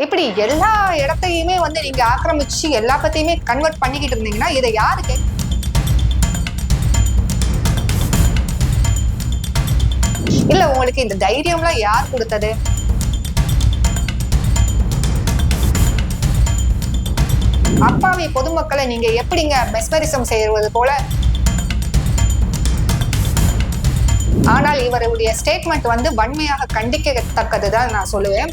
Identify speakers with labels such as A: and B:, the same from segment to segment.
A: இப்படி எல்லா இடத்தையுமே வந்து நீங்க ஆக்கிரமிச்சு எல்லா பத்தியுமே கன்வெர்ட் பண்ணிக்கிட்டு இருந்தீங்கன்னா இதை யாரு இல்ல உங்களுக்கு இந்த தைரியம்லாம் யார் கொடுத்தது? அப்பாவி பொதுமக்களை நீங்க எப்படிங்க மெஸ்மரிசம் செய்வது போல? ஆனால் இவருடைய ஸ்டேட்மெண்ட் வந்து வன்மையாக கண்டிக்கத்தக்கதுதான் நான் சொல்லுவேன்.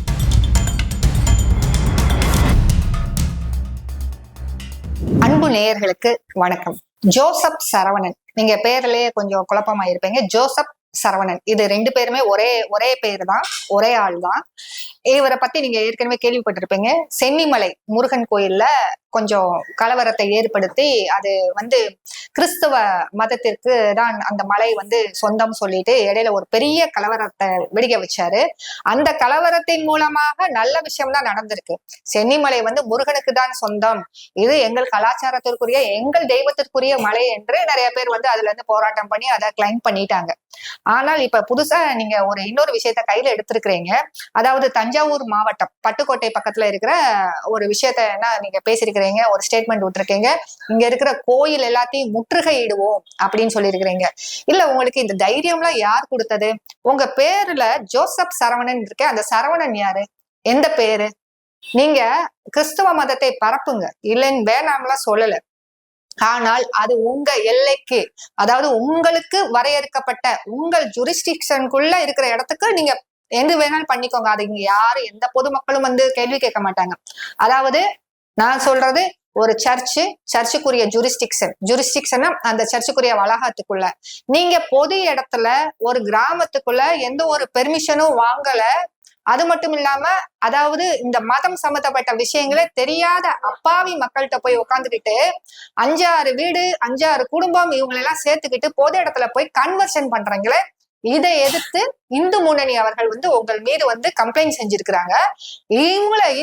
A: அன்பு நேயர்களுக்கு வணக்கம். ஜோசப் சரவணன், நீங்க பேர்லயே கொஞ்சம் குழப்பமா இருப்பீங்க. ஜோசப் சரவணன், இது ரெண்டு பேருமே ஒரே பேர் தான், ஒரே ஆள் தான். இவரை பத்தி நீங்க ஏற்கனவே கேள்விப்பட்டிருப்பீங்க. சென்னிமலை முருகன் கோயில்ல கொஞ்சம் கலவரத்தை ஏற்படுத்தி அது வந்து கிறிஸ்தவ மதத்திற்கு தான் அந்த மலை வந்து சொந்தம் சொல்லிட்டு இடையில ஒரு பெரிய கலவரத்தை வெடிக்க வச்சாரு. அந்த கலவரத்தின் மூலமாக நல்ல விஷயம் தான் நடந்திருக்கு. சென்னிமலை வந்து முருகனுக்கு தான் சொந்தம், இது எங்கள் கலாச்சாரத்திற்குரிய எங்கள் தெய்வத்திற்குரிய மலை என்று நிறைய பேர் வந்து அதுல இருந்து போராட்டம் பண்ணி அதை கிளைம் பண்ணிட்டாங்க. ஆனால் இப்ப புதுசா நீங்க இன்னொரு விஷயத்த கையில எடுத்திருக்கிறீங்க. அதாவது தஞ்சாவூர் மாவட்டம் பட்டுக்கோட்டை பக்கத்துல இருக்கிற ஒரு விஷயத்த என்ன நீங்க பேசிருக்கிறீங்க, ஒரு ஸ்டேட்மெண்ட் விட்டுருக்கீங்க. இங்க இருக்கிற கோயில் எல்லாத்தையும் முற்றுகையிடுவோம் அப்படின்னு சொல்லியிருக்கிறீங்க. இல்ல உங்களுக்கு இந்த தைரியம்லாம் யார் கொடுத்தது? உங்க பேர்ல ஜோசப் சரவணன் இருக்கு, அந்த சரவணன் யாரு? எந்த பேரு? நீங்க கிறிஸ்துவ மதத்தை பரப்புங்க, இல்லைன்னு வேணாம்லாம் சொல்லல. ஆனால் அது உங்க எல்லைக்கு, அதாவது உங்களுக்கு வரையறுக்கப்பட்ட உங்கள் ஜூரிஸ்டிக்ஷனுக்குள்ள இருக்கிற இடத்துக்கு நீங்க எங்க வேணாலும் பண்ணிக்கோங்க. அது இங்க யாரு எந்த பொதுமக்களும் வந்து கேள்வி கேட்க மாட்டாங்க. அதாவது நான் சொல்றது ஒரு சர்ச்சுக்குரிய ஜூரிஸ்டிக்ஷன் அந்த சர்ச்சுக்குரிய வளாகத்துக்குள்ள நீங்க பொது இடத்துல ஒரு கிராமத்துக்குள்ள எந்த ஒரு பெர்மிஷனும் வாங்கல. அது மட்டும் இல்லாம, அதாவது இந்த மதம் சம்பந்தப்பட்ட விஷயங்களே தெரியாத அப்பாவி மக்கள்கிட்ட போய் உட்காந்துக்கிட்டு 5-6 வீடு 5-6 குடும்பம் இவங்களெல்லாம் சேர்த்துக்கிட்டு பொது இடத்துல போய் கன்வர்ஷன் பண்றாங்களே, இதை எதிர்த்து இந்து முன்னணி அவர்கள் வந்து உங்கள் மீது வந்து கம்ப்ளைண்ட் செஞ்சிருக்கிறாங்க.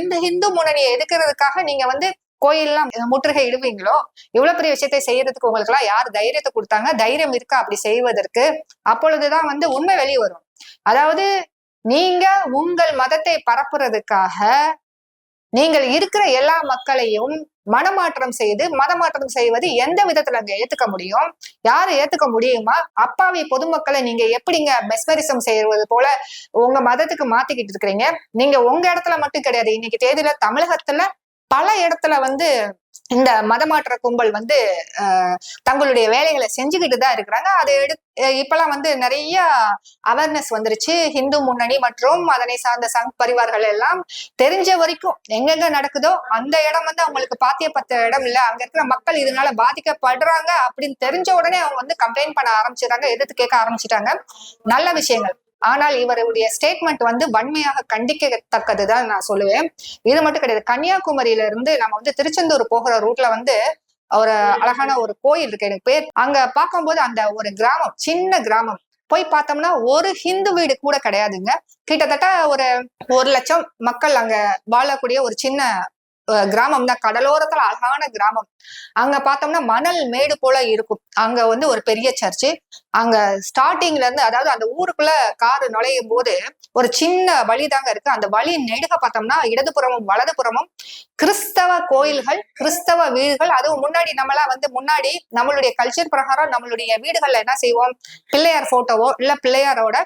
A: இந்த இந்து முன்னணியை எதுக்குறதுக்காக நீங்க வந்து கோயில்லாம் முற்றுகை இடுவீங்களோ? இவ்வளவு பெரிய விஷயத்தை செய்யறதுக்கு உங்களுக்கு எல்லாம் யார் தைரியத்தை கொடுத்தாங்க? தைரியம் இருக்கா அப்படி செய்வதற்கு? அப்பொழுதுதான் வந்து உண்மை வெளியே வரும். அதாவது நீங்க உங்கள் மதத்தை பரப்புறதுக்காக நீங்கள் இருக்கிற எல்லா மக்களையும் மனமாற்றம் செய்வது எந்த விதத்துல அங்க ஏத்துக்க முடியும்? யாரு ஏத்துக்க முடியுமா? அப்பாவி பொதுமக்களை நீங்க எப்படிங்க மெஸ்மரிசம் செய்வது போல உங்க மதத்துக்கு மாத்திக்கிட்டு இருக்கிறீங்க? நீங்க உங்க இடத்துல மட்டும் கிடையாது, இன்னைக்கு தேதியில தமிழகத்துல பல இடத்துல வந்து இந்த மதமாற்ற கும்பல் வந்து தங்களுடைய வேலைகளை செஞ்சுக்கிட்டு தான் இருக்கிறாங்க. அதை இப்பெல்லாம் வந்து நிறைய அவேர்னஸ் வந்துருச்சு. ஹிந்து முன்னணி மற்றும் அதனை சார்ந்த சங் பரிவார்கள் எல்லாம் தெரிஞ்ச வரைக்கும் எங்கெங்க நடக்குதோ அந்த இடம் வந்து அவங்களுக்கு பாத்தியப்பட்ட இடம் இல்ல, அங்க இருக்கிற மக்கள் இதனால பாதிக்கப்படுறாங்க அப்படின்னு தெரிஞ்ச உடனே அவங்க வந்து கம்ப்ளைண்ட் பண்ண ஆரம்பிச்சிட்டாங்க, எதிர்த்து கேட்க ஆரம்பிச்சிட்டாங்க. நல்ல விஷயங்கள். ஆனால் இவருடைய ஸ்டேட்மெண்ட் வந்து வன்மையாக கண்டிக்கத்தக்கதுதான் நான் சொல்லுவேன். இது மட்டும் கிடையாது, கன்னியாகுமரியில இருந்து நம்ம வந்து திருச்செந்தூர் போகிற ரூட்ல வந்து ஒரு அழகான ஒரு கோயில் இருக்கு, எனக்கு பேர். அங்க பார்க்கும்போது அந்த ஒரு கிராமம், சின்ன கிராமம், போய் பார்த்தோம்னா ஒரு ஹிந்து வீடு கூட கிடையாதுங்க. கிட்டத்தட்ட ஒரு 1,00,000 மக்கள் அங்க வாழக்கூடிய ஒரு சின்ன கிராமம் தான். கடலோரத்துல அழகான கிராமம். அங்க பார்த்தோம்னா மணல் மேடு போல இருக்கும். அங்க வந்து ஒரு பெரிய சர்ச்சு. அங்க ஸ்டார்டிங்ல இருந்து, அதாவது அந்த ஊருக்குள்ள காரு நுழையும் போது ஒரு சின்ன வழிதாங்க இருக்கு. அந்த வழி நெடுக பார்த்தோம்னா இடதுபுறமும் வலதுபுறமும் கிறிஸ்தவ கோயில்கள், கிறிஸ்தவ வீடுகள். அதுவும் முன்னாடி முன்னாடி நம்மளுடைய கல்ச்சர் பிரகாரம் நம்மளுடைய வீடுகள்ல என்ன செய்வோம், பிள்ளையார் போட்டோவோ இல்ல பிள்ளையாரோட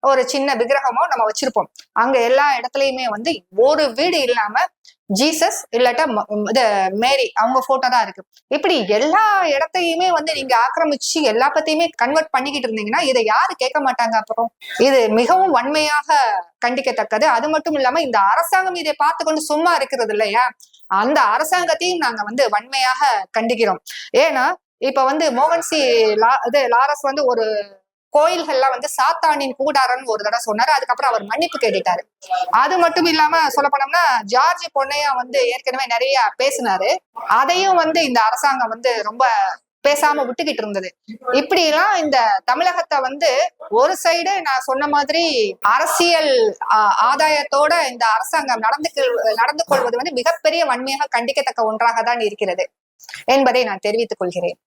A: ஒரு சின்ன விக்கிரகமோ நம்ம வச்சிருப்போம். அங்க எல்லா இடத்துலயுமே வந்து ஒரு வீடு இல்லாம ஜீசஸ் இல்லாட்டா மேரி அவங்க போட்டோ தான் இருக்கு. இப்படி எல்லா இடத்தையுமே வந்து நீங்க ஆக்கிரமிச்சு எல்லா பத்தியுமே கன்வெர்ட் பண்ணிக்கிட்டு இருந்தீங்கன்னா இதை யாரு கேட்க மாட்டாங்க? அப்புறம் இது மிகவும் வன்மையாக கண்டிக்கத்தக்கது. அது மட்டும் இல்லாம இந்த அரசாங்கம் இதை பார்த்து கொண்டு சும்மா இருக்கிறது இல்லையா, அந்த அரசாங்கத்தையும் நாங்க வந்து வன்மையாக கண்டிக்கிறோம். ஏன்னா இப்ப வந்து மோகன்சி லாரஸ் வந்து ஒரு கோயில்கள்லாம் வந்து சாத்தானின் கூடாரன்னு ஒரு தடவை சொன்னாரு. அதுக்கப்புறம் அவர் மன்னிப்பு கேட்டுட்டாரு. அது மட்டும் இல்லாம சொல்ல போனோம்னா ஜார்ஜ் பொன்னையா வந்து ஏற்கனவே நிறைய பேசினாரு. அதையும் வந்து இந்த அரசாங்கம் வந்து ரொம்ப பேசாம விட்டுக்கிட்டு இருந்தது. இப்படி எல்லாம் இந்த தமிழகத்தை வந்து ஒரு சைடு நான் சொன்ன மாதிரி அரசியல் ஆதாயத்தோட இந்த அரசாங்கம் நடந்து கொள்வது வந்து மிகப்பெரிய வன்மையாக கண்டிக்கத்தக்க ஒன்றாக தான் இருக்கிறது என்பதை நான் தெரிவித்துக் கொள்கிறேன்.